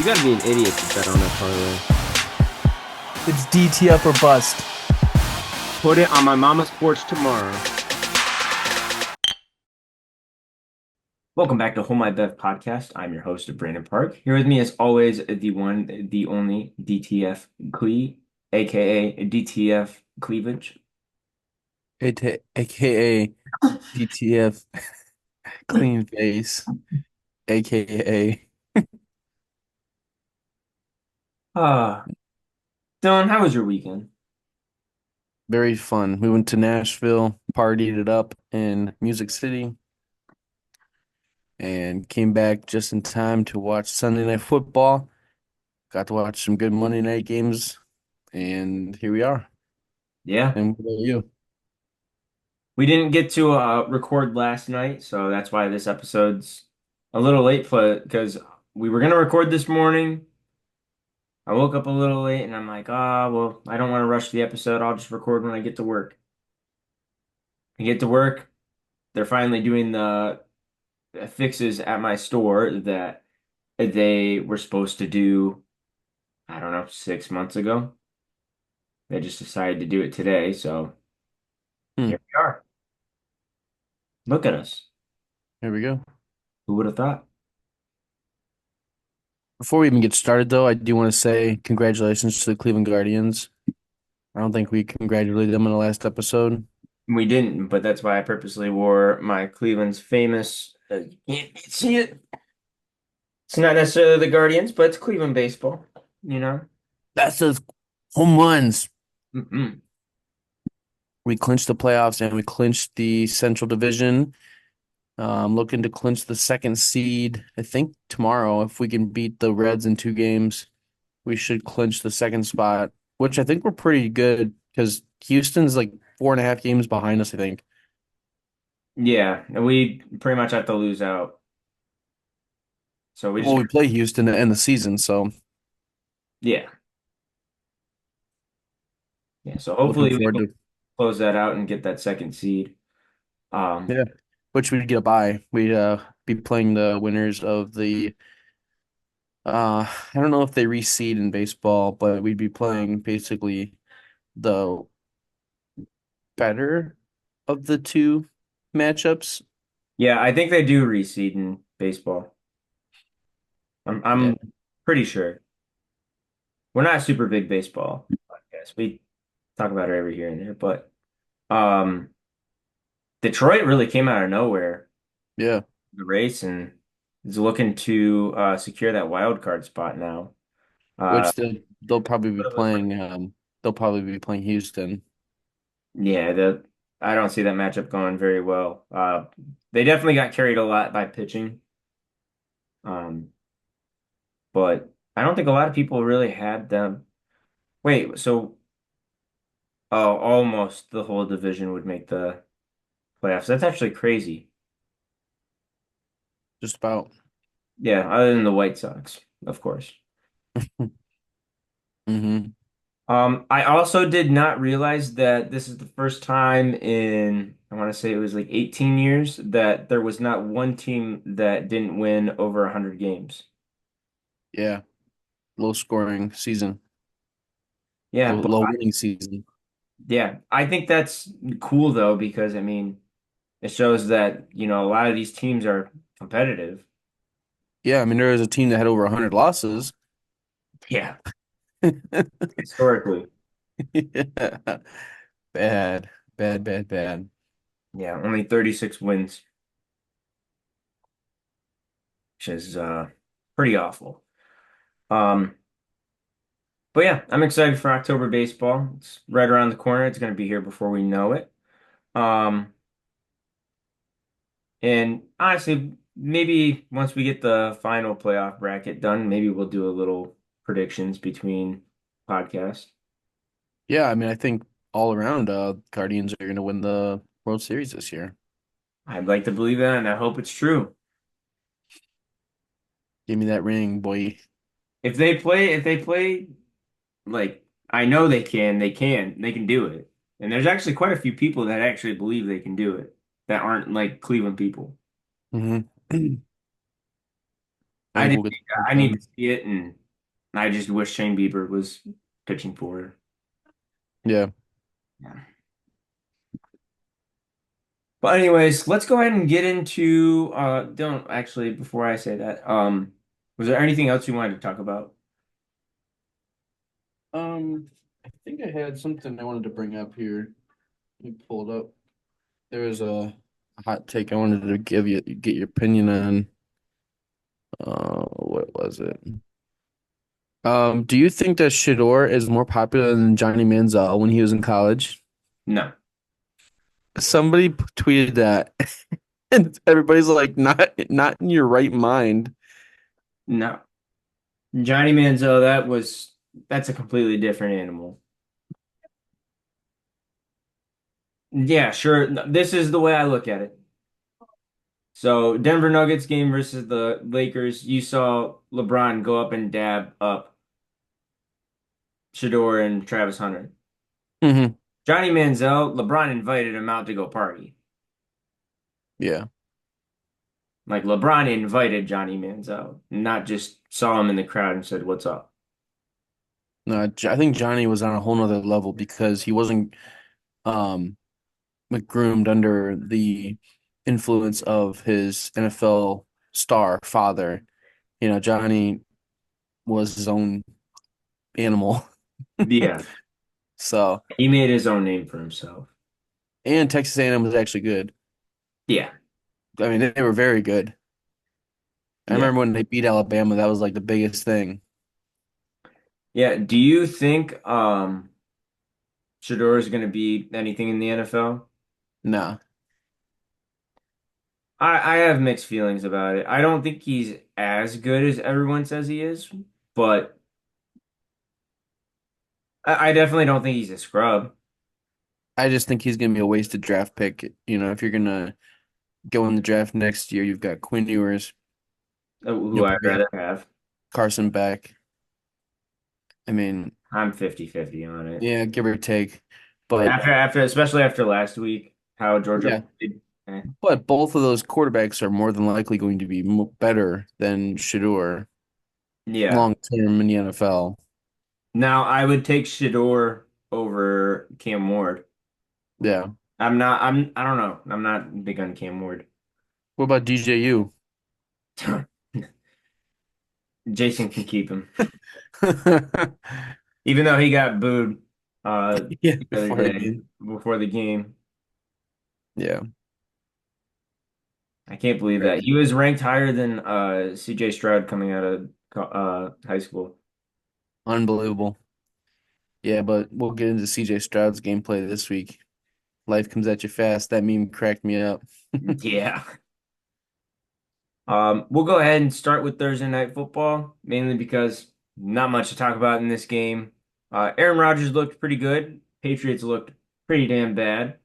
gotta be an idiot to bet on that parlay. It's DTF or bust. Put it on my mama's porch tomorrow. Welcome back to Home My Bev podcast. I'm your host, Brandon Park. Here with me, as always, the one, the only DTF Clee, aka DTF Cleavage. AKA DTF clean face, AKA Ah, Dylan, how was your weekend? very fun. We went to Nashville, partied it up in Music City, and came back just in time to watch Sunday Night Football. Got to watch some good Monday night games, and here we are. Yeah, And what about you? we didn't get to record last night, so that's why this episode's a little late because we were gonna record this morning. I woke up a little late and I'm like, well, I don't want to rush the episode. I'll just record when I get to work. I get to work, they're finally doing the fixes at my store that they were supposed to do, I don't know, 6 months ago. They just decided to do it today, so Hmm, here we are. Look at us. here we go. Who would have thought? Before we even get started, though, I do want to say congratulations to the Cleveland Guardians. I don't think we congratulated them in the last episode. We didn't, but that's why I purposely wore my Cleveland's famous. You can't see it. It's not necessarily the Guardians, but it's Cleveland baseball, you know? That's those home runs. Mm-mm. We clinched the playoffs and we clinched the Central Division. Looking to clinch the second seed. I think tomorrow, if we can beat the Reds in 2 games, we should clinch the second spot, which I think we're pretty good because Houston's like 4.5 games behind us, I think. Yeah, and we pretty much have to lose out. So we just, Well, we play Houston to end the season, so yeah, yeah. So looking hopefully we forward can to close that out and get that second seed. Um, yeah. Which we'd get a bye. We'd be playing the winners of the I don't know if they reseed in baseball, but we'd be playing basically the better of the two matchups. yeah, I think they do reseed in baseball. Yeah, I'm pretty sure. We're not a super big baseball podcast. We talk about it every here and there, but um, Detroit really came out of nowhere, yeah. the race, and is looking to secure that wild card spot now. Uh, Which they'll probably be playing. They'll probably be playing Houston. Yeah, I don't see that matchup going very well. They definitely got carried a lot by pitching, um, but I don't think a lot of people really had them. Wait, so almost the whole division would make the playoffs. That's actually crazy. Just about. Yeah, other than the White Sox, of course. Hmm. I also did not realize that this is the first time in, I want to say it was like 18 years, that there was not one team that didn't win over 100 games. Yeah, low scoring season, Yeah, low winning season. Yeah, I think that's cool though, because I mean, it shows that, a lot of these teams are competitive. Yeah, I mean there was a team that had over 100 losses. Yeah, historically. Yeah. Bad, bad, bad, bad. Yeah, only 36 wins, which is pretty awful. Um, but yeah, I'm excited for October baseball. It's right around the corner. It's going to be here before we know it. Um, and honestly, maybe once we get the final playoff bracket done, maybe we'll do a little predictions between podcasts. Yeah, I mean I think all around Guardians are going to win the World Series this year. I'd like to believe that, and I hope it's true. Give me that ring, boy. If they play like I know they can do it. And there's actually quite a few people that actually believe they can do it that aren't like Cleveland people. Hmm. I I think did. we'll get the job I need to done. see it, and I just wish Shane Bieber was pitching for her. Yeah. Yeah. But anyways, let's go ahead and get into don't actually before I say that, was there anything else you wanted to talk about? I think I had something I wanted to bring up here. Let me pull it up. There was a hot take I wanted to get your opinion on. What was it? Do you think that Shador is more popular than Johnny Manziel when he was in college? No. Somebody tweeted that, and everybody's like, not in your right mind. No. Johnny Manziel, that's a completely different animal. Yeah, sure. This is the way I look at it. So, Denver Nuggets game versus the Lakers, you saw LeBron go up and dab up Shador and Travis Hunter. Hmm. Johnny Manziel, LeBron invited him out to go party. Yeah. Like LeBron invited Johnny Manziel, not just saw him in the crowd and said, "What's up?" No, I think Johnny was on a whole nother level because he wasn't um like groomed under the influence of his NFL star father. Johnny was his own animal. Yeah, So, he made his own name for himself. and Texas A&M was actually good. Yeah, I mean, they were very good. I yeah, remember when they beat Alabama, that was like the biggest thing. yeah. Do you think Shador is going to be anything in the NFL? Nah, I have mixed feelings about it. I don't think he's as good as everyone says he is, but I definitely don't think he's a scrub. I just think he's gonna be a wasted draft pick. If you're gonna go in the draft next year, you've got Quinn Ewers. Who You'll I'd probably have rather have. Carson back. I mean, I'm 50-50 on it. yeah, give or take. But After especially after last week, how Georgia yeah, played. eh, but both of those quarterbacks are more than likely going to be better than Shador Yeah. long term in the NFL. Now I would take Shador over Cam Ward. Yeah. I don't know. I'm not big on Cam Ward. What about DJU? Jason can keep him. Even though he got booed Yeah, the other before the day game. before the game. Yeah. I can't believe that. He was ranked higher than CJ Stroud coming out of high school. Unbelievable. Yeah, but we'll get into CJ Stroud's gameplay this week. Life comes at you fast. That meme cracked me up. Yeah. We'll go ahead and start with Thursday night football, mainly because not much to talk about in this game. Aaron Rodgers looked pretty good. Patriots looked pretty damn bad.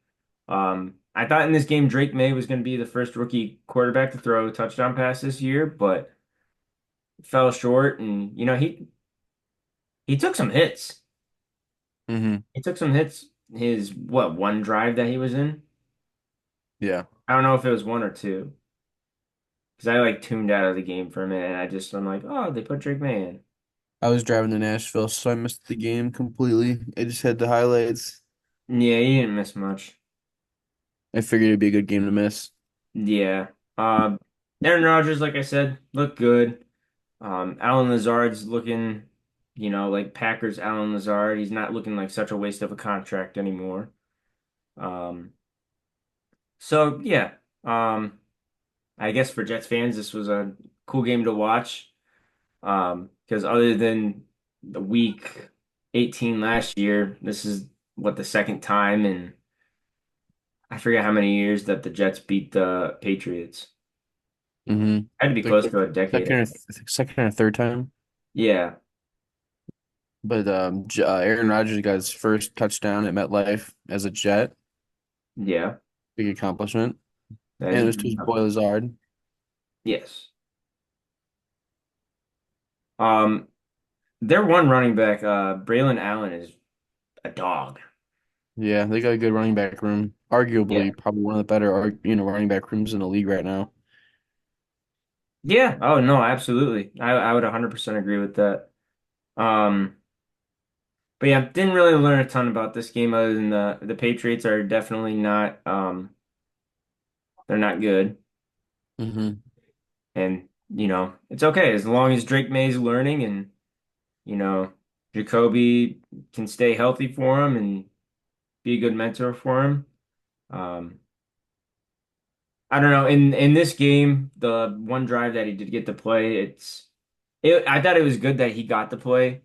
I thought in this game Drake May was going to be the first rookie quarterback to throw a touchdown pass this year, but fell short. And he took some hits. Hmm. He took some hits. His what one drive that he was in? Yeah. I don't know if it was one or two because I like tuned out of the game for a minute. And I'm like, oh, they put Drake May in. I was driving to Nashville, so I missed the game completely. I just had the highlights. Yeah, he didn't miss much. I figured it'd be a good game to miss. Yeah. Um, Aaron Rodgers, like I said, looked good. Alan Lazard's looking, like Packers Alan Lazard. He's not looking like such a waste of a contract anymore. Um, so yeah. I guess for Jets fans, this was a cool game to watch. Because other than the week 18 last year, this is what the second time in I forget how many years that the Jets beat the Patriots. Hmm. Had to be Like close to a decade, I think. second or third time. Yeah, But Aaron Rodgers got his first touchdown at MetLife as a Jet. yeah. Big accomplishment. That And is it was to his boy Lazard. yes. Um, their one running back, Braylon Allen, is a dog. Yeah, they got a good running back room. Yeah. Arguably, probably one of the better, running back rooms in the league right now. Yeah. Oh no, absolutely. I would 100% agree with that. Um, but yeah, didn't really learn a ton about this game other than the Patriots are definitely not they're not good. Hmm. And it's okay as long as Drake May's learning and you know Jacoby can stay healthy for him and be a good mentor for him. Um, I don't know. In this game, the one drive that he did get to play, I thought it was good that he got to play,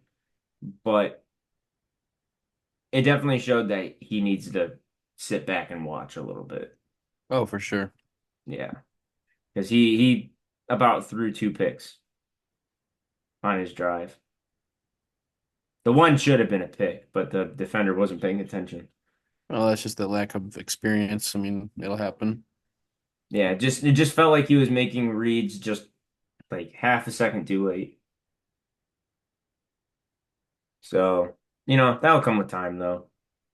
but it definitely showed that he needs to sit back and watch a little bit. Oh, for sure. Yeah, because he about threw two picks on his drive. The one should have been a pick, but the defender wasn't paying attention. Well, that's just the lack of experience. I mean, it'll happen. Yeah, it just felt like he was making reads just like half a second too late. So, that'll come with time though.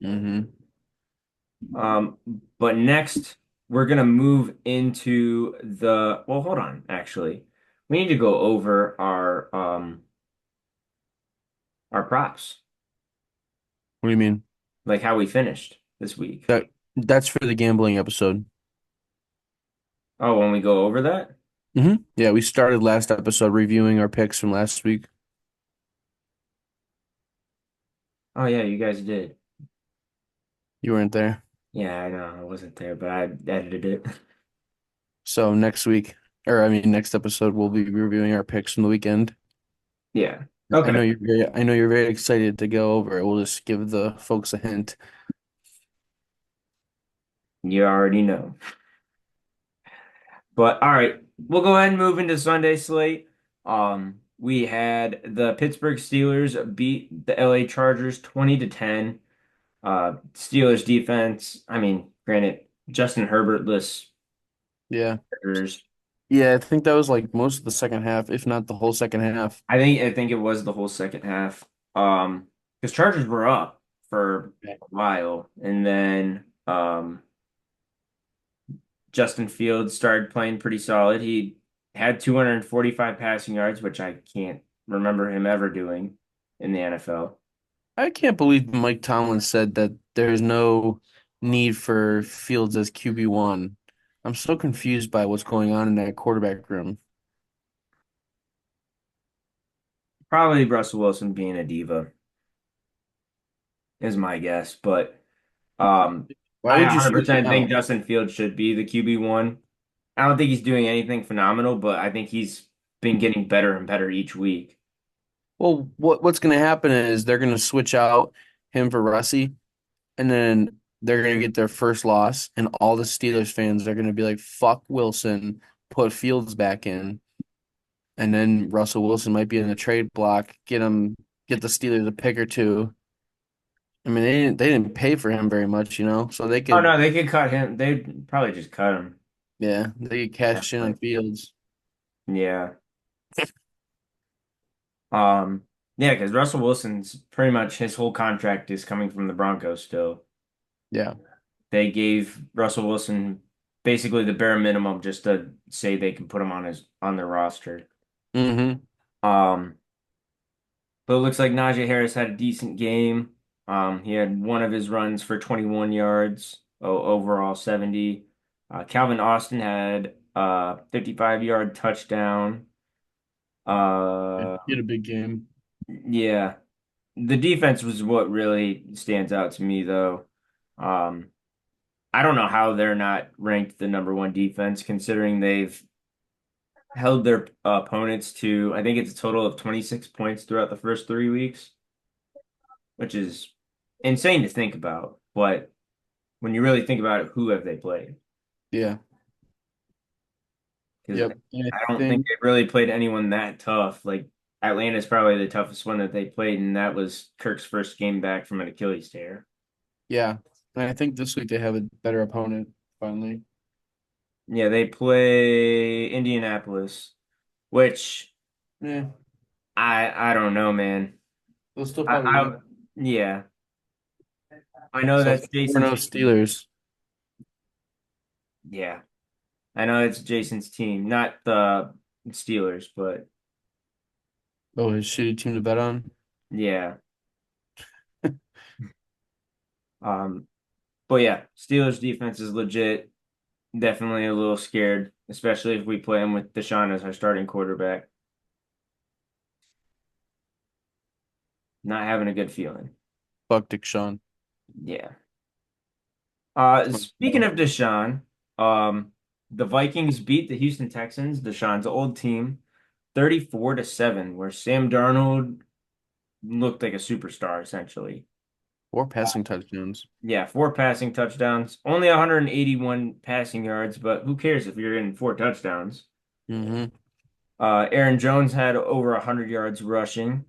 Hmm. Um, but next we're gonna move into well, hold on, actually. We need to go over our props, What do you mean? like how we finished this week. That's for the gambling episode. Oh, when we go over that? Yeah, we started last episode reviewing our picks from last week. Oh yeah, you guys did. You weren't there. Yeah, I know. I wasn't there, but I edited it. So next week, or I mean next episode, we'll be reviewing our picks from the weekend. Yeah. Okay. I know you're very excited to go over it. We'll just give the folks a hint. You already know. But all right, we'll go ahead and move into Sunday slate. We had the Pittsburgh Steelers beat the LA Chargers 20-10. Steelers defense, I mean, granted, Justin Herbertless Yeah. Chargers. Yeah, I think that was like most of the second half, if not the whole second half. I think it was the whole second half. Because Chargers were up for a while, and then Justin Fields started playing pretty solid. He had 245 passing yards, which I can't remember him ever doing in the NFL. I can't believe Mike Tomlin said that there's no need for Fields as QB1. I'm so confused by what's going on in that quarterback room. Probably Russell Wilson being a diva is my guess, but Why I would you switch him 100% think out? Justin Fields should be the QB1. I don't think he's doing anything phenomenal, but I think he's been getting better and better each week. Well, what's going to happen is they're going to switch out him for Russie, and then they're going to get their first loss, and all the Steelers fans are going to be like, "Fuck Wilson, put Fields back in," and then Russell Wilson might be in the trade block, get the Steelers a pick or two. I mean, they didn't pay for him very much, so they Oh could, no, they could cut him. They'd probably just cut him yeah, they could at that cash in on point. Fields. Yeah. Um, yeah, because Russell Wilson's pretty much his whole contract is coming from the Broncos still. Yeah. They gave Russell Wilson basically the bare minimum just to say they can put him on their roster. Hmm. Um, but it looks like Najee Harris had a decent game. He had one of his runs for 21 yards, overall 70. Calvin Austin had a 55-yard touchdown. Uh, He had a big game. yeah, the defense was what really stands out to me though. Um, I don't know how they're not ranked the number one defense, considering they've held their opponents to, I think it's a total of 26 points throughout the first 3 weeks, which is insane to think about. But when you really think about it, who have they played? Yeah. Because Yep. And I I don't think think, they've really played anyone that tough. Like Atlanta's probably the toughest one that they played, and that was Kirk's first game back from an Achilles tear. yeah. And I think this week they have a better opponent, finally. Yeah, they play Indianapolis, which Yeah. I don't know, man. They'll still I, probably I win. yeah, I know So that's it's 4-0 Jason's team. Steelers. Yeah, I know it's Jason's team, not the. Steelers, but Oh, his shitty team to bet on. yeah. Um, but yeah, Steelers defense is legit. Definitely a little scared, especially if we play him with Deshaun as our starting quarterback. Not having a good feeling. Fuck Dick Sean. Yeah. That's my Speaking boy. of Deshaun, um, the Vikings beat the Houston Texans, Deshaun's old team, 34-7, where Sam Darnold looked like a superstar essentially. Four passing touchdowns. Yeah, four passing touchdowns, only 181 passing yards, but who cares if you're in four touchdowns? Mm-hmm. Aaron Jones had over 100 yards rushing.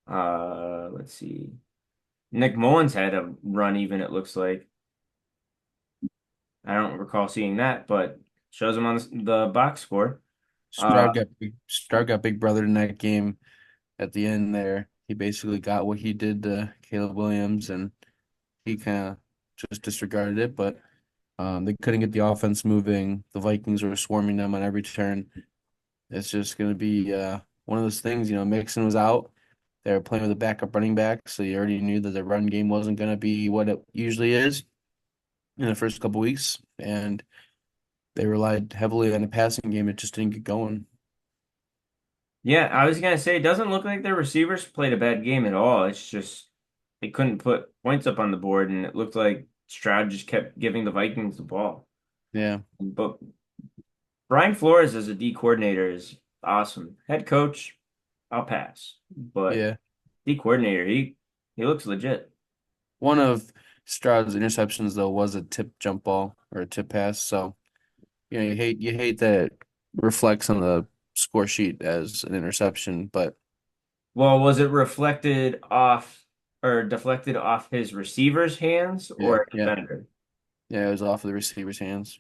Let's see. Nick Mullins had a run even, it looks like. I don't recall seeing that, but shows him on the box score. Uh, Stroud got big brother in that game at the end there. He basically got what he did to Caleb Williams, and he kind of just disregarded it. But they couldn't get the offense moving. The Vikings were swarming them on every turn. It's just going to be one of those things. Mixon was out. They were playing with a backup running back, so you already knew that the run game wasn't going to be what it usually is in the first couple weeks, and they relied heavily on the passing game. It just didn't get going. yeah, I was gonna say it doesn't look like their receivers played a bad game at all. It's just they couldn't put points up on the board, and it looked like Stroud just kept giving the Vikings the ball. Yeah, But Brian Flores as a D coordinator is awesome. Head coach, I'll pass. But yeah. D coordinator, he looks legit. One of Stroud's interceptions though was a tip jump ball or a tip pass. So you hate that it reflects on the score sheet as an interception, but Well, was it reflected off or deflected off his receiver's hands yeah, or a yeah, defender? yeah, it was off of the receiver's hands.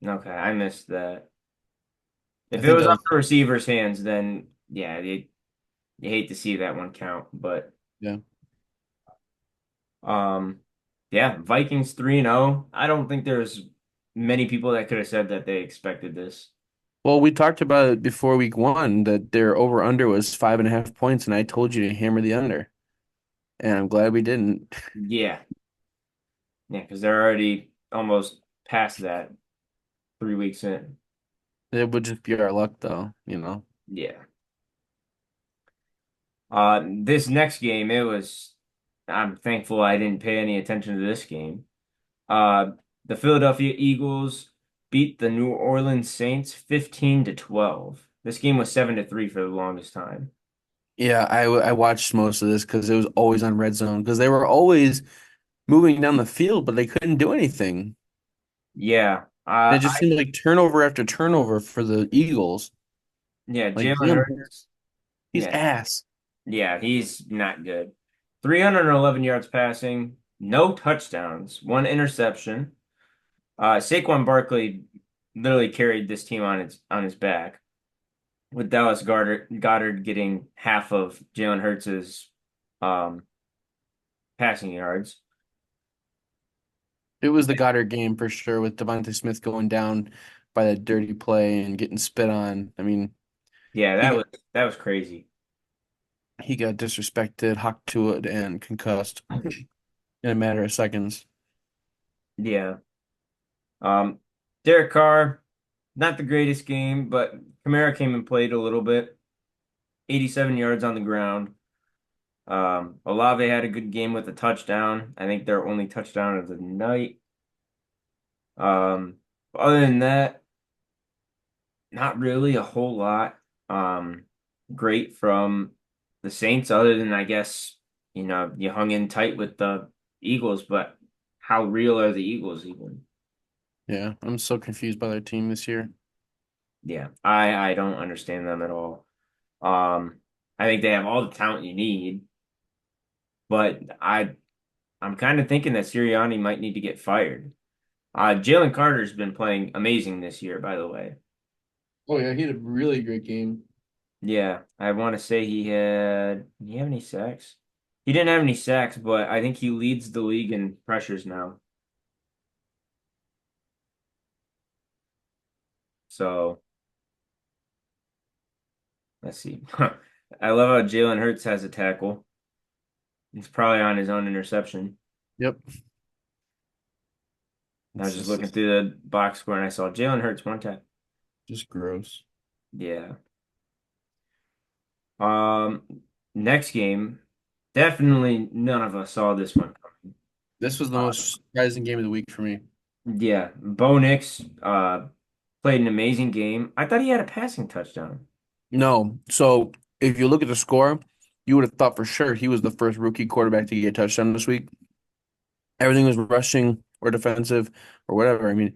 Okay, I missed that. I If it think was that off was the receiver's hands, then yeah, you hate to see that one count. But yeah. um, yeah, Vikings 3-0. I don't think there's many people that could have said that they expected this. Well, we talked about it before week one that their over under was 5.5 points, and I told you to hammer the under, and I'm glad we didn't. Yeah, yeah, because they're already almost past that 3 weeks in. It would just be our luck, though. Yeah. This next game, I'm thankful I didn't pay any attention to this game. Uh, the Philadelphia Eagles beat the New Orleans Saints 15-12. This game was 7-3 for the longest time. Yeah, I watched most of this because it was always on red zone because they were always moving down the field, but they couldn't do anything. Yeah. It just seemed like turnover after turnover for the Eagles. Yeah, Like Jalen Jalen Hurts. Hurts, he's Yeah. ass. Yeah, he's not good. 311 yards passing, no touchdowns, one interception. Saquon Barkley literally carried this team on his back, with Dallas Goddard getting half of Jalen Hurts's um, passing yards. It was the Goddard game for sure with Devontae Smith going down by that dirty play and getting spit on. I mean, Yeah, he got that was crazy. he got disrespected, hocked to it, and concussed in a matter of seconds. Yeah. Um, Derek Carr, not the greatest game, but Kamara came and played a little bit. 87 yards on the ground. Olave had a good game with a touchdown. I think their only touchdown of the night. Um, Other than that, not really a whole lot. Um, Great from the Saints, other than I guess, you hung in tight with the Eagles, but how real are the Eagles even? Yeah, I'm so confused by their team this year. Yeah, I don't understand them at all. Um, I think they have all the talent you need, but I'm kind of thinking that Sirianni might need to get fired. Jalen Carter's been playing amazing this year, by the way. Oh yeah, he had a really great game. Yeah, I want to say did he have any sacks? He didn't have any sacks, but I think he leads the league in pressures now. So, Let's see. I love how Jalen Hurts has a tackle. He's probably on his own interception. Yep. I was It's just just looking it's through the box score and I saw Jalen Hurts one time. just gross. Yeah. Um, Next game, definitely none of us saw this one coming. This was the most surprising game of the week for me. Yeah, Bo Nix played an amazing game. I thought he had a passing touchdown. No, so if you look at the score, you would have thought for sure he was the first rookie quarterback to get a touchdown this week. Everything was rushing or defensive or whatever. I mean,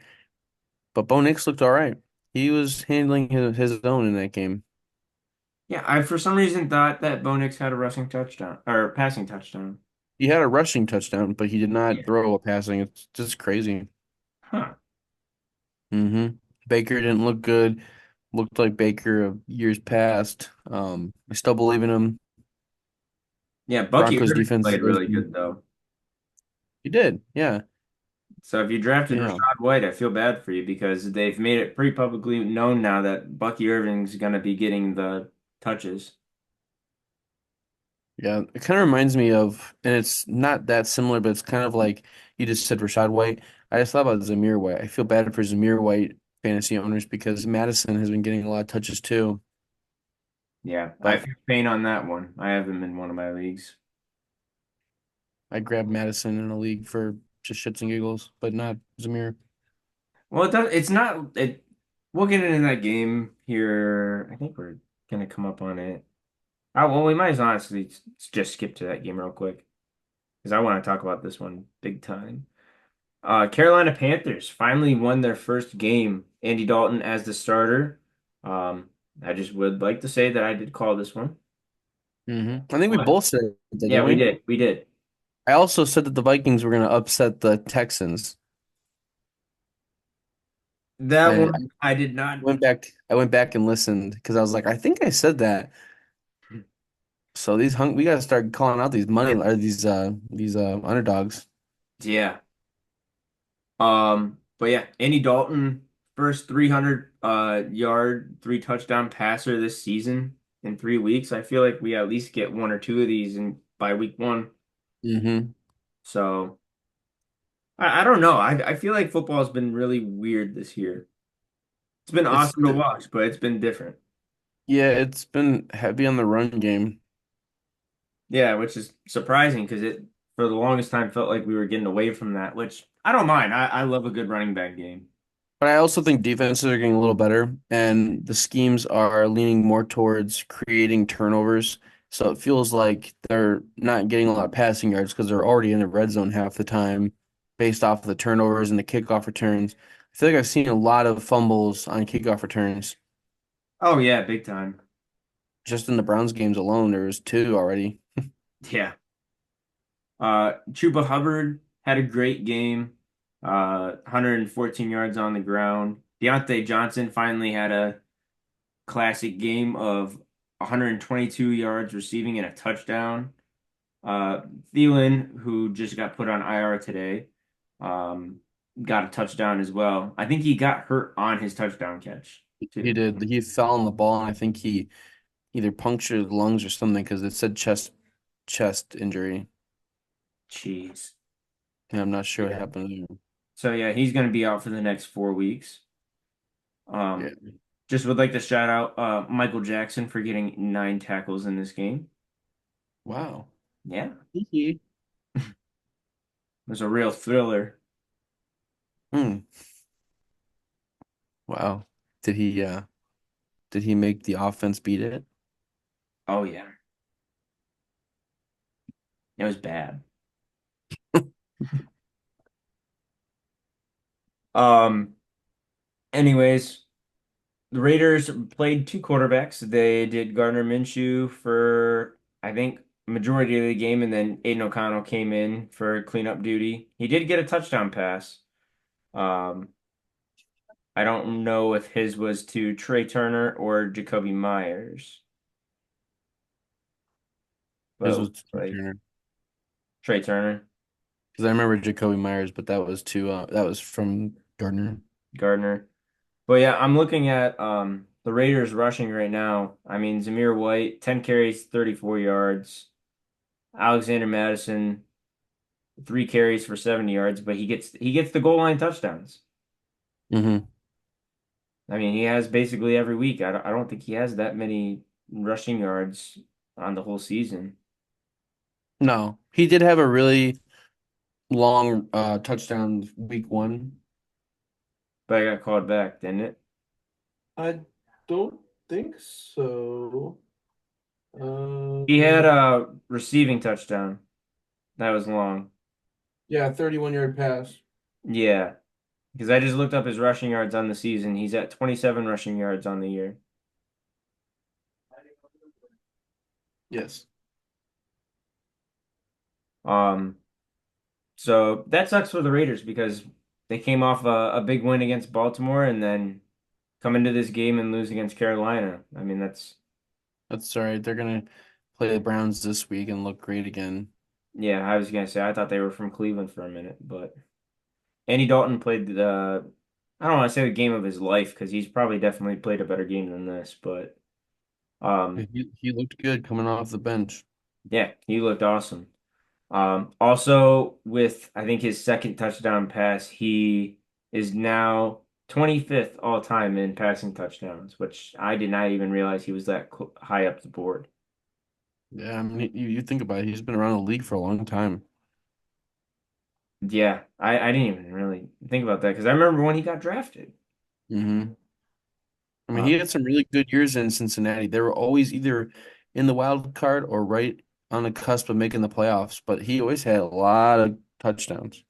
but Bo Nix looked all right. He was handling his own in that game. Yeah, I for some reason thought that Bo Nix had a rushing touchdown or passing touchdown. He had a rushing touchdown, but he did not Yeah. throw a passing. It's just crazy. Huh. Baker didn't look good. Looked like Baker of years past. I still believe in him. Yeah, Bucky Broncos Irving defense is played always really been. good though. He did, yeah, So if you drafted yeah, Rashad White, I feel bad for you because they've made it pretty publicly known now that Bucky Irving's going to be getting the touches. yeah. It kind of reminds me of, and it's not that similar, but it's kind of like you just said Rashad White. I just thought about Zamir White. I feel bad for Zamir White fantasy owners because Madison has been getting a lot of touches too. Yeah, I But feel pain on that one. I have him in one of my leagues. I grabbed Madison in a league for just shits and giggles, but not Zamir. Well, it's not it. We'll get into that game here. I think we're gonna come up on it. Well, we might as well honestly just skip to that game real quick because I want to talk about this one big time. Carolina Panthers finally won their first game. Andy Dalton as the starter. Um, I just would like to say that I did call this one. I think we What? both said that, Yeah, didn't we we? did. We did. I also said that the Vikings were going to upset the Texans. That I one I did not. I went back and listened because I was like, I think I said that. So we got to start calling out these money or these underdogs. Yeah. But yeah, Andy Dalton, first 300 yard, three touchdown passer this season in 3 weeks. I feel like we at least get one or two of these in by week one. hmm So I don't know. I feel like football has been really weird this year. It's been It's awesome to watch, but it's been different. yeah, it's been heavy on the run game. Yeah, which is surprising because it for the longest time felt like we were getting away from that, which I don't mind. I love a good running back game. But I also think defenses are getting a little better, and the schemes are leaning more towards creating turnovers. So it feels like they're not getting a lot of passing yards because they're already in the red zone half the time, based off of the turnovers and the kickoff returns. I feel like I've seen a lot of fumbles on kickoff returns. Oh yeah, big time. Just in the Browns games alone, there was two already. Yeah. Chuba Hubbard had a great game. 114 yards on the ground. Deontay Johnson finally had a classic game of 122 yards receiving and a touchdown. Uh, Thielen, who just got put on IR today, um, got a touchdown as well. I think he got hurt on his touchdown catch He too. did. He fell on the ball, and I think he either punctured his lungs or something because it said chest injury. Jeez. And I'm not sure what Yeah. happened there. So yeah, he's going to be out for the next 4 weeks. Um, Yeah. just would like to shout out Michael Jackson for getting 9 tackles in this game. Wow. Yeah, Hee it was a real thriller. Hmm. Wow. Did he uh did he make the offense beat it? Oh yeah, it was bad. Um, Anyways, the Raiders played two quarterbacks. They did Gardner Minshew for I think majority of the game, and then Aiden O'Connell came in for cleanup duty. He did get a touchdown pass. Um, I don't know if his was to Trey Turner or Jacoby Myers, but His it was looks to like Turner. Trey Turner, Because I remember Jacoby Myers, but that was from Gardner. Gardner. But yeah, I'm looking at the Raiders rushing right now. I mean, Zamir White, 10 carries, 34 yards. Alexander Madison, 3 carries for 70 yards, but he gets the goal line touchdowns. Hmm. I mean, he has basically every week. I don't think he has that many rushing yards on the whole season, No, he did have a really long touchdown week one. but I got called back, didn't it? I don't think so. He had Um, a receiving touchdown that was long. yeah, 31-yard pass. Yeah, because I just looked up his rushing yards on the season. He's at 27 rushing yards on the year. Yes. Um, so that sucks for the Raiders because they came off a big win against Baltimore and then come into this game and lose against Carolina. I mean, that's That's all right. They're gonna play the Browns this week and look great again. yeah. I was gonna say I thought they were from Cleveland for a minute, but Andy Dalton played the I don't want to say the game of his life because he's probably definitely played a better game than this, but um, He looked good coming off the bench. yeah, he looked awesome. Also with I think his second touchdown pass, he is now 25th all time in passing touchdowns, which I did not even realize he was that high up the board. Yeah, I mean, you think about it, he's been around the league for a long time. Yeah, I didn't even really think about that because I remember when he got drafted. Hmm. I mean, Uh, he had some really good years in Cincinnati. They were always either in the wild card or right on the cusp of making the playoffs, but he always had a lot of touchdowns.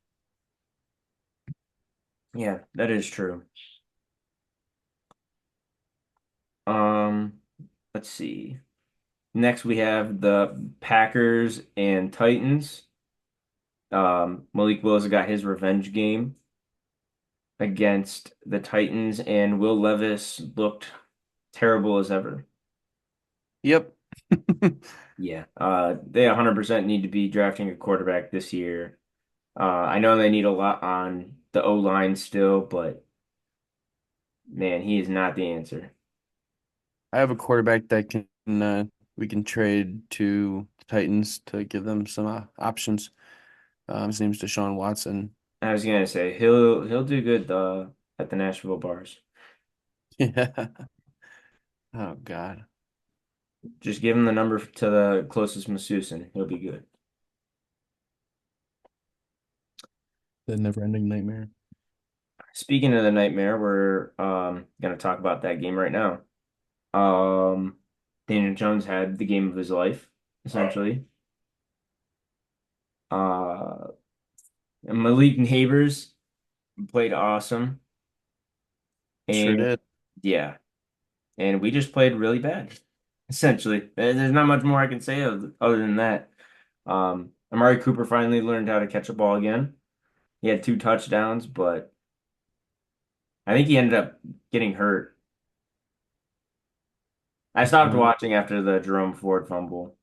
yeah, that is true. Um, let's see. Next we have the Packers and Titans. Malik Willis got his revenge game against the Titans, and Will Levis looked terrible as ever. Yep. Yeah, they 100% need to be drafting a quarterback this year. I know they need a lot on the O line still, but man, he is not the answer. I have a quarterback that can we can trade to the Titans to give them some options. His name's Deshaun Watson. I was gonna say he'll do good at the Nashville bars. Yeah. Oh God. Just give him the number to the closest masseuse and he'll be good. The never-ending nightmare. Speaking of the nightmare, we're gonna talk about that game right now. Um, Daniel Jones had the game of his life, essentially. Uh, and Malik Neighbors played awesome, Sure and did. yeah, and we just played really bad, essentially. There's not much more I can say other than that. Amari Cooper finally learned how to catch a ball again. He had 2 touchdowns, but I think he ended up getting hurt. I stopped Mm. watching after the Jerome Ford fumble.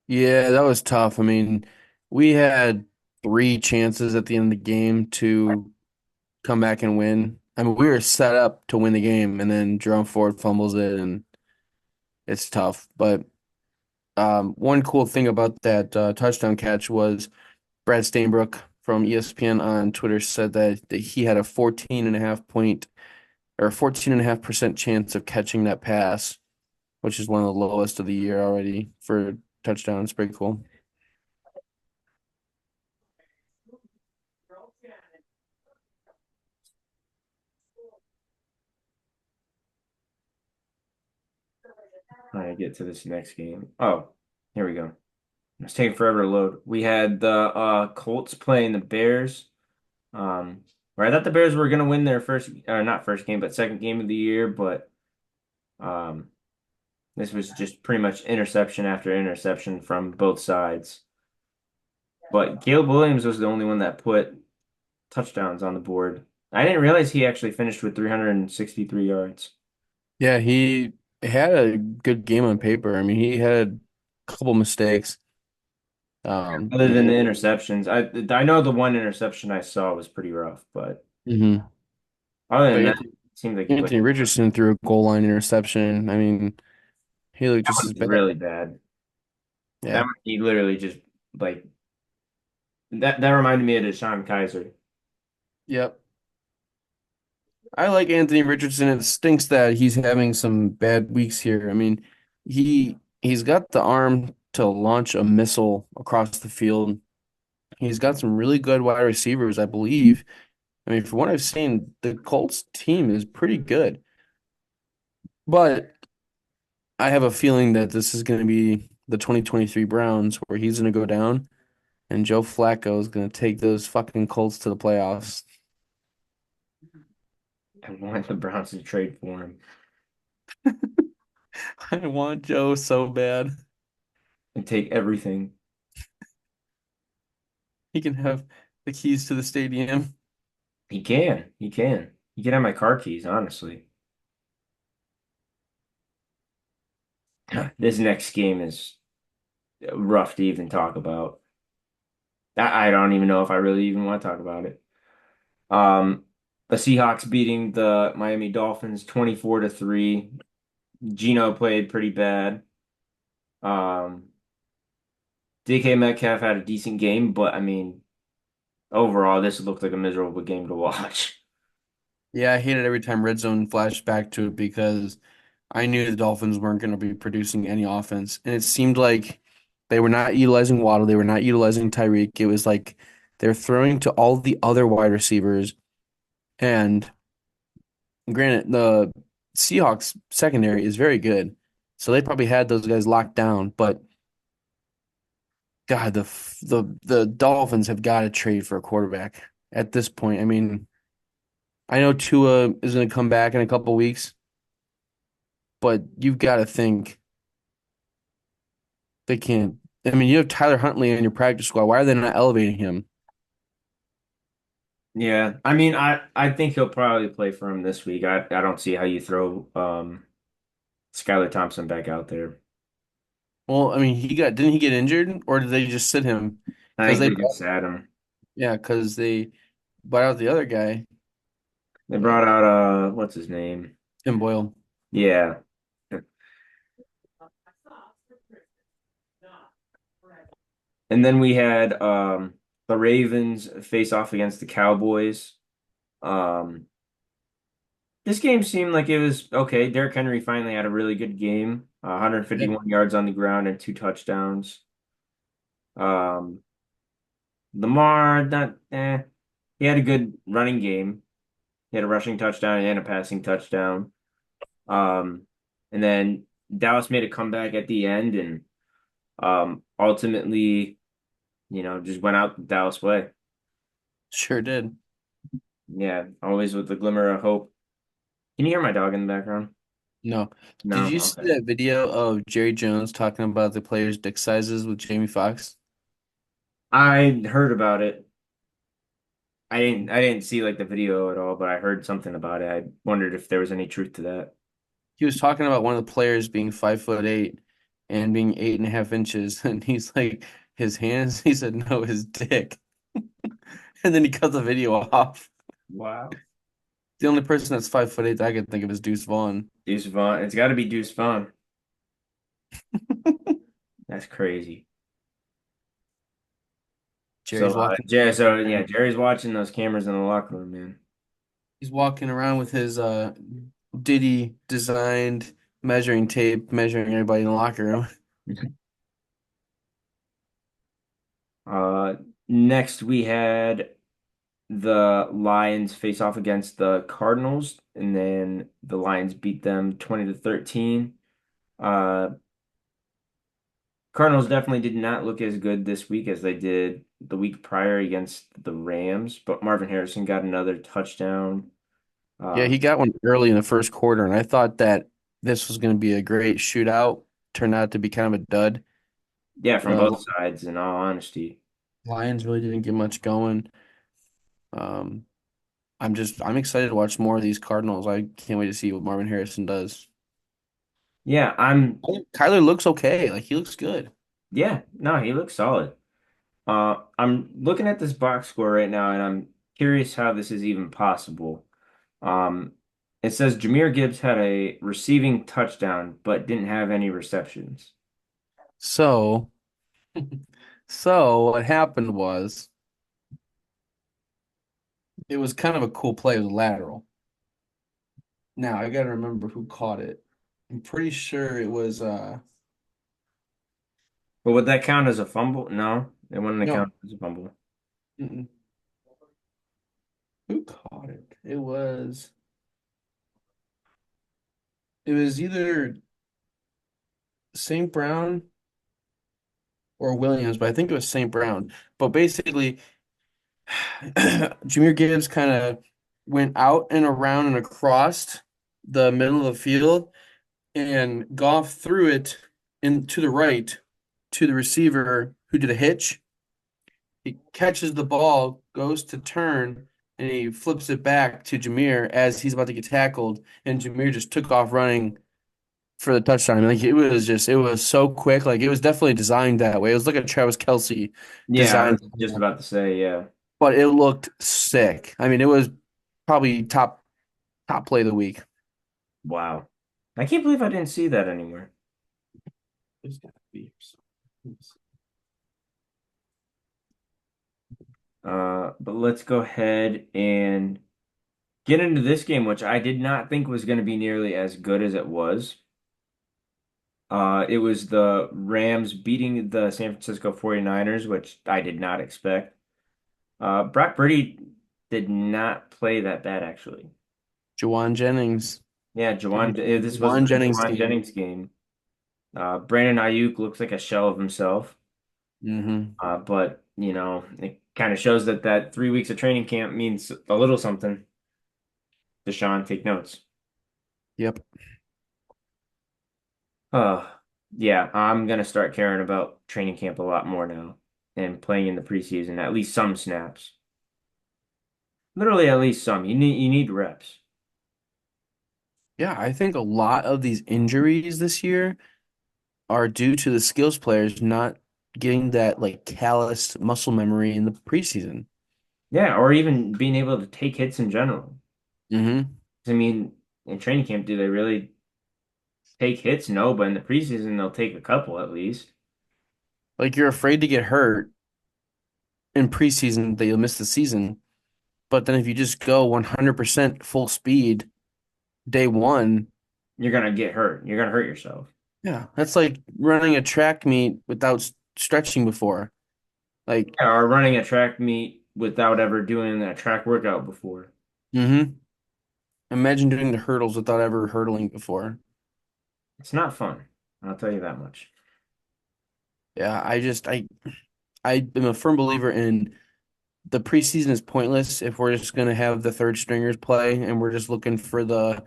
Yeah, that was tough. I mean, we had three chances at the end of the game to come back and win. I mean, we were set up to win the game, and then Jerome Ford fumbles it, and it's tough. But one cool thing about that touchdown catch was Brad Stainbrook from ESPN on Twitter said that he had a 14 and a half point or 14.5% chance of catching that pass, which is one of the lowest of the year already for touchdowns. Pretty cool. Trying to get to this next game. Oh, here we go. It's taking forever to load. We had the Colts playing the Bears. Where I thought the Bears were gonna win their first, or not first game, but second game of the year, but um, this was just pretty much interception after interception from both sides. But Caleb Williams was the only one that put touchdowns on the board. I didn't realize he actually finished with 363 yards. Yeah, he had a good game on paper. I mean, he had a couple mistakes. Other than the And interceptions, I know the one interception I saw was pretty rough, but mhm. other But than yeah, that. Seemed like he played. Anthony Richardson threw a goal line interception. I mean, he looked That just one as was bad. really bad. That Yeah. one, he literally just like that reminded me of Deshaun Kaiser. Yep. I like Anthony Richardson. It stinks that he's having some bad weeks here. I mean, he's got the arm to launch a missile across the field. He's got some really good wide receivers, I believe. I mean, from what I've seen, the Colts team is pretty good. But I have a feeling that this is going to be the 2023 Browns where he's going to go down and Joe Flacco is going to take those fucking Colts to the playoffs. I want the Browns to trade for him I want Joe so bad. and take everything. He can have the keys to the stadium. He can. He can. He can have my car keys, honestly. This next game is rough to even talk about. I don't even know if I really even want to talk about it. Um, the Seahawks beating the Miami Dolphins 24-3. Gino played pretty bad. Um, DK Metcalf had a decent game, but I mean, overall, this looked like a miserable game to watch. Yeah, I hated every time Red Zone flashed back to it because I knew the Dolphins weren't going to be producing any offense. And it seemed like they were not utilizing Waddle, they were not utilizing Tyreek. It was like they're throwing to all the other wide receivers. And granted, the Seahawks secondary is very good. So they probably had those guys locked down, but God, the Dolphins have got to trade for a quarterback at this point. I mean, I know Tua is going to come back in a couple weeks, but you've got to think they can't. I mean, you have Tyler Huntley in your practice squad. Why are they not elevating him? Yeah, I mean, I think he'll probably play for him this week. I don't see how you throw Skylar Thompson back out there. Well, I mean, didn't he get injured or did they just sit him? I Because think they just sat him. because they bought out the other guy, They uh, brought out what's his name? Tim Boyle. Yeah. And then we had the Ravens face off against the Cowboys. Um this game seemed like it was okay. Derrick Henry finally had a really good game. Yeah. 151 yards on the ground and two touchdowns. Um Lamar, not he had a good running game. He had a rushing touchdown and a passing touchdown. Um and then Dallas made a comeback at the end and ultimately, just went out the Dallas way. Sure did. Yeah, always with the glimmer of hope. Can you hear my dog in the background? No. Did No? you see Okay. that video of Jerry Jones talking about the players' dick sizes with Jamie Foxx? I heard about it. I didn't see like the video at all, but I heard something about it. I wondered if there was any truth to that. He was talking about one of the players being 5'8" and being 8.5 inches, and he's like, his hands. He said, no, his dick, and then he cut the video off. Wow. The only person that's 5'8" that I could think of is Deuce Vaughn. Deuce Vaughn. It's got to be Deuce Vaughn. That's crazy. So, Jerry's walking. Jerry's watching those cameras in the locker room, man. He's walking around with his Diddy designed measuring tape, measuring everybody in the locker room. Uh, Next we had the Lions face off against the Cardinals, and then the Lions beat them 20-13. Uh, Cardinals definitely did not look as good this week as they did the week prior against the Rams, but Marvin Harrison got another touchdown. Yeah, Um, he got one early in the first quarter, and I thought that this was going to be a great shootout. Turned out to be kind of a dud. yeah, from The both sides, in all honesty. Lions really didn't get much going. Um, I'm excited to watch more of these Cardinals. I can't wait to see what Marvin Harrison does. Yeah, I'm. Kyler looks okay. Like he looks good. Yeah, no, he looks solid. I'm looking at this box score right now, and I'm curious how this is even possible. Um, It says Jahmyr Gibbs had a receiving touchdown, but didn't have any receptions. So, so what happened was it was kind of a cool play with lateral. Now I gotta remember who caught it. I'm pretty sure it was But would that count as a fumble? No, it wouldn't no. count as a fumble. Mm-mm. Who caught it? It was either St. Brown or Williams, but I think it was St. Brown. But basically, Jahmyr Gibbs kind of went out and around and across the middle of the field, and Goff threw it in to the right to the receiver who did a hitch. He catches the ball, goes to turn, and he flips it back to Jahmyr as he's about to get tackled, and Jahmyr just took off running for the touchdown. I mean, like it was so quick. Like it was definitely designed that way. It was like a Travis Kelce Yeah, I designed, was just about to say, yeah. but it looked sick. I mean, it was probably top play of the week. Wow. I can't believe I didn't see that anywhere. It's gotta be. But let's go ahead and get into this game, which I did not think was going to be nearly as good as it was. It was the Rams beating the San Francisco 49ers, which I did not expect. Brock Purdy did not play that bad, actually. Jawan Jennings. Yeah, this was Jawan the Jennings Juwan game. Jennings game. Brandon Ayuk looks like a shell of himself. Hmm. But it kind of shows that that 3 weeks of training camp means a little something. Deshaun, take notes. Yep. Uh, yeah, I'm gonna start caring about training camp a lot more now and playing in the preseason, at least some snaps. Literally, at least some. You need reps. Yeah, I think a lot of these injuries this year are due to the skills players not getting that like calloused muscle memory in the preseason. Yeah, or even being able to take hits in general. Hmm. 'Cause, I mean, in training camp, do they really take hits? No, but in the preseason, they'll take a couple at least. Like you're afraid to get hurt in preseason that you'll miss the season. But then if you just go 100% full speed day one, You're gonna get hurt. You're gonna hurt yourself. yeah, that's like running a track meet without stretching before. Like, Yeah, or running a track meet without ever doing that track workout before. hmm imagine doing the hurdles without ever hurdling before. It's not fun. I'll tell you that much. Yeah, I am a firm believer in the preseason is pointless if we're just going to have the third stringers play and we're just looking for the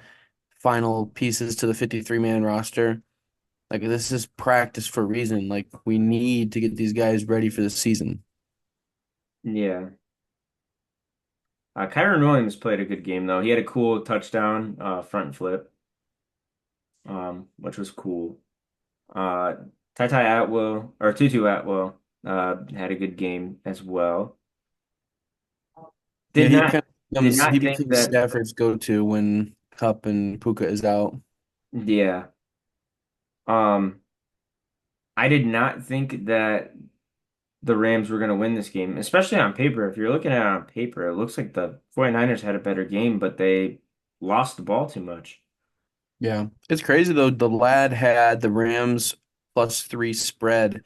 final pieces to the 53-man roster. Like this is practice for a reason. Like we need to get these guys ready for the season. Yeah. Kyron Williams played a good game though. He had a cool touchdown, front flip, which was cool. Uh, Ty Atwell or Tutu Atwell, had a good game as well. Yeah, Did not he think becomes that. Stafford's go-to when Cup and Puka is out. Yeah. Um, I did not think that the Rams were going to win this game, especially on paper. If you're looking at it on paper, it looks like the 49ers had a better game, but they lost the ball too much. Yeah. It's crazy though. The lad had the Rams +3 spread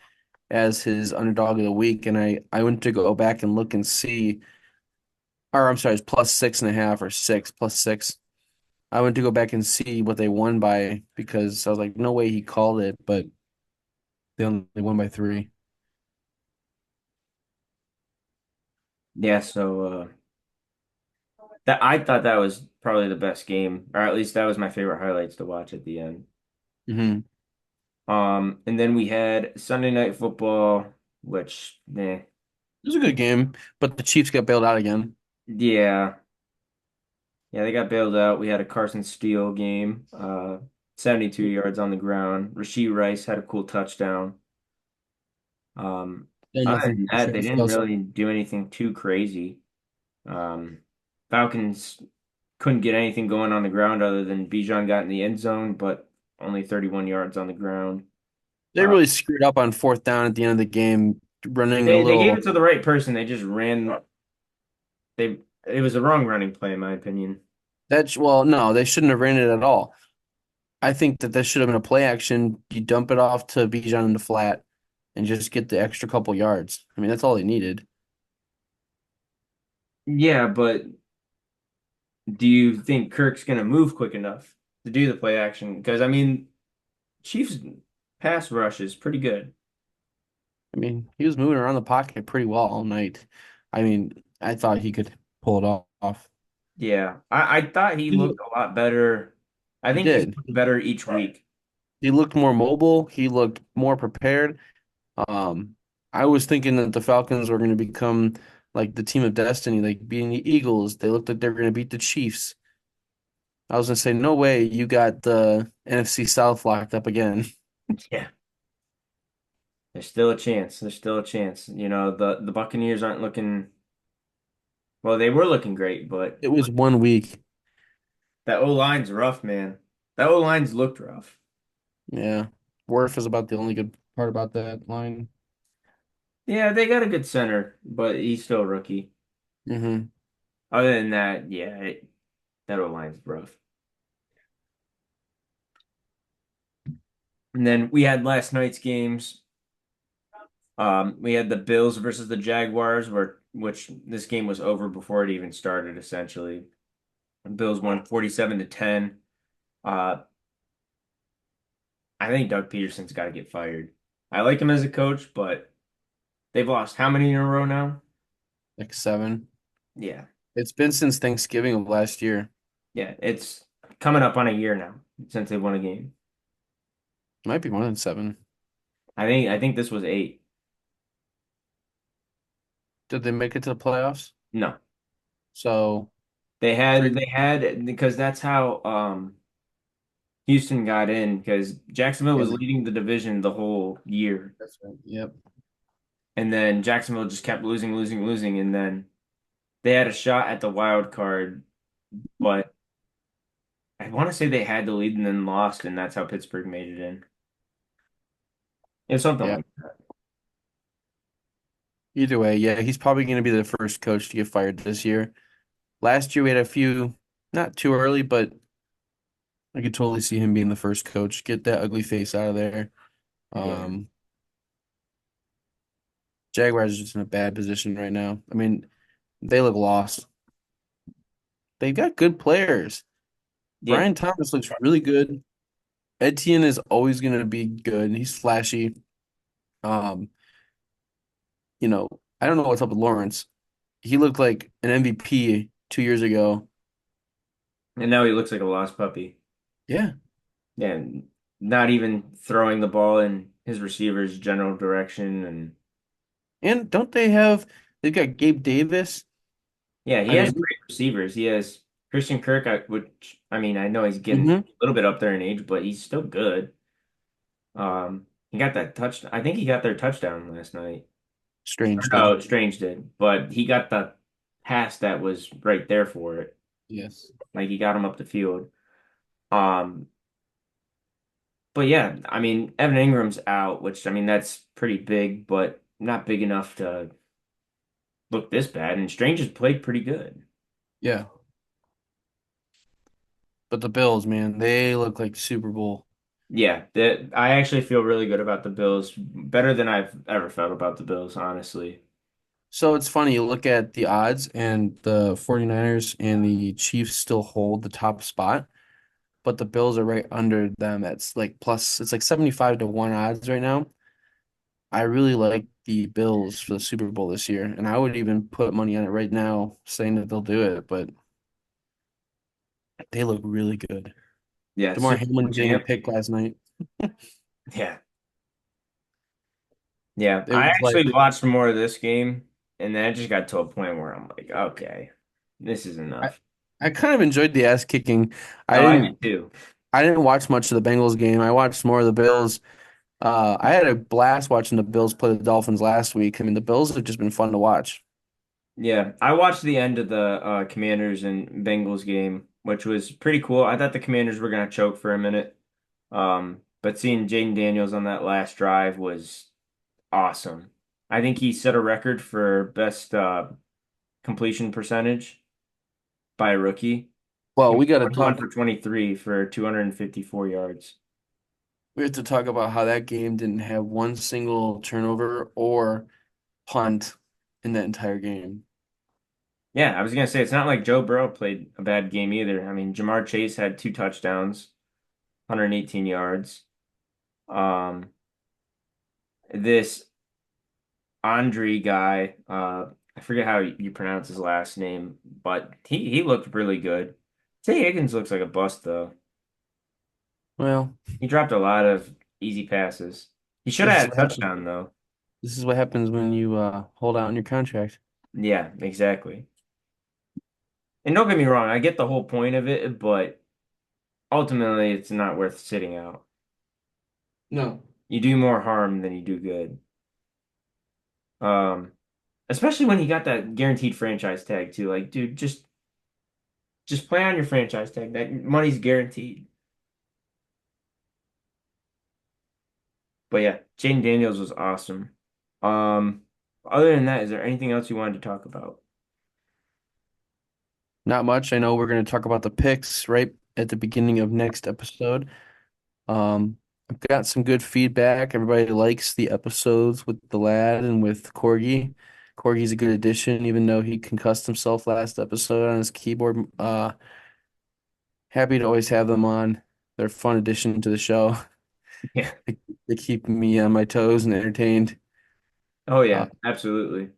as his underdog of the week, and I went to go back and look and see, or I'm sorry, it's +6.5 or six +6. I went to go back and see what they won by because I was like, no way he called it, but they only won by 3. Yeah, so that I thought that was probably the best game, or at least that was my favorite highlights to watch at the end. Hmm. And then we had Sunday Night Football, which, It was a good game, but the Chiefs got bailed out again. yeah, yeah, they got bailed out. We had a Carson Steele game, 72 yards on the ground. Rashee Rice had a cool touchdown. Um, Still Other nothing than for that, they Travis didn't Kelce. really do anything too crazy. Um, Falcons couldn't get anything going on the ground other than Bijan got in the end zone, but only 31 yards on the ground. They Uh, really screwed up on fourth down at the end of the game, running a they gave it little. to the right person. They just ran. They it was a wrong running play in my opinion. Well, no, they shouldn't have ran it at all. I think that this should have been a play action. You dump it off to Bijan in the flat and just get the extra couple yards. I mean, that's all they needed. Yeah, but do you think Kirk's gonna move quick enough to do the play action? Because I mean, Chiefs pass rush is pretty good. I mean, he was moving around the pocket pretty well all night. I mean, I thought he could pull it off. Yeah, I thought he He looked a lot better. I he think he's did. looking better each week. He looked more mobile. He looked more prepared. Um, I was thinking that the Falcons were going to become like the team of destiny, like beating the Eagles. They looked like they were going to beat the Chiefs. I was going to say, no way, you got the NFC South locked up again. Yeah, there's still a chance. There's still a chance. You know, the Buccaneers aren't looking well, they were looking great, but It was 1 week. that O line's rough, man. That O line's looked rough. Yeah. Worf is about the only good part about that line. Yeah, they got a good center, but he's still a rookie. Hmm. Other than that, yeah, that O line's rough. And then we had last night's games. We had the Bills versus the Jaguars, which this game was over before it even started, essentially. Bills won 47-10. Uh, I think Doug Peterson's got to get fired. I like him as a coach, but they've lost how many in a row now? Like 7. Yeah. It's been since Thanksgiving of last year. Yeah, it's coming up on a year now since they won a game. Might be more than 7. I think this was eight. Did they make it to the playoffs? No. So They three. had they had because that's how Houston got in because Jacksonville Yeah, was leading the division the whole year. that's right. Yep. And then Jacksonville just kept losing, losing, losing, and then they had a shot at the wild card, but I want to say they had the lead and then lost, and that's how Pittsburgh made it in. It was something Yeah. like that. Either way, yeah, he's probably going to be the first coach to get fired this year. Last year we had a few, not too early, but I could totally see him being the first coach. Get that ugly face out of there. Yeah. Um, Jaguars is just in a bad position right now. I mean, they look lost. They've got good players. Yeah. Brian Thomas looks really good. Etienne is always going to be good. He's flashy. Um, I don't know what's up with Lawrence. He looked like an MVP 2 years ago. And now he looks like a lost puppy. Yeah. And not even throwing the ball in his receiver's general direction. And And they've got Gabe Davis. yeah, he I has mean, great receivers. He has Christian Kirk, which I mean, I know he's getting a mhm. little bit up there in age, but he's still good. He got that touch. I think he got their touchdown last night. Strange did. Oh, Strange did, but he got the pass that was right there for it. Yes. Like he got him up the field. Um, but yeah, I mean, Evan Ingram's out, which I mean that's pretty big, but not big enough to look this bad. And Strange has played pretty good. Yeah. But the Bills, man, they look like Super Bowl. Yeah, that I actually feel really good about the Bills, better than I've ever felt about the Bills, honestly. So it's funny, you look at the odds and the 49ers and the Chiefs still hold the top spot, but the Bills are right under them. That's like plus it's like 75 to 1 odds right now. I really like the Bills for the Super Bowl this year, and I would even put money on it right now, saying that they'll do it, but they look really good. Yeah, DeMar Super Bowl Hamlin getting a champ. pick last night. Yeah, yeah. It I was like actually watched more of this game, and then I just got to a point where I'm like, okay, this is I, enough. I kind of enjoyed the ass kicking. I Oh, I didn't did too. I didn't watch much of the Bengals game. I watched more of the Bills. I had a blast watching the Bills play the Dolphins last week. I mean, the Bills have just been fun to watch. Yeah, I watched the end of the Commanders and Bengals game. which was pretty cool. I thought the Commanders were going to choke for a minute. But seeing Jaden Daniels on that last drive was awesome. I think he set a record for best completion percentage by a rookie. He Well, was we got to 21 talk. for 23 for 254 yards. We have to talk about how that game didn't have one single turnover or punt in that entire game. Yeah, I was gonna say it's not like Joe Burrow played a bad game either. I mean, Jamar Chase had two touchdowns, 118 yards. Um, this Andre guy, I forget how you pronounce his last name, but he looked really good. Tay Higgins looks like a bust though. Well, He dropped a lot of easy passes. He should this have is had a what happens. touchdown though. This is what happens when you hold out on your contract. Yeah, exactly. And don't get me wrong, I get the whole point of it, but ultimately it's not worth sitting out. No. You do more harm than you do good. Um, Especially when he got that guaranteed franchise tag too. Like, dude, just play on your franchise tag. That money's guaranteed. But yeah, Jaden Daniels was awesome. Um, Other than that, is there anything else you wanted to talk about? Not much. I know we're going to talk about the picks right at the beginning of next episode. I've got some good feedback. Everybody likes the episodes with the lad and with Corgi. Corgi's a good addition, even though he concussed himself last episode on his keyboard. Happy to always have them on. They're a fun addition to the show. Yeah. They, they keep me on my toes and entertained. Oh Uh, yeah, absolutely.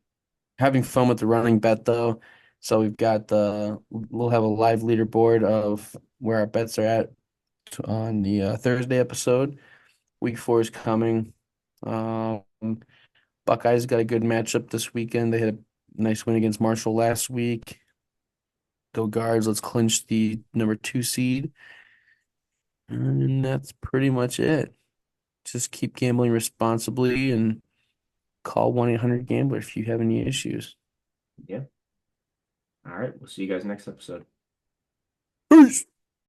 Having fun with the running bet though. So we'll have a live leaderboard of where our bets are at on the Thursday episode. Week 4 is coming. Um, Buckeyes got a good matchup this weekend. They had a nice win against Marshall last week. Go Guards. Let's clinch the number 2 seed. And that's pretty much it. Just keep gambling responsibly and call 1-800-GAMBLER if you have any issues. Yeah. All right. We'll see you guys next episode. Peace.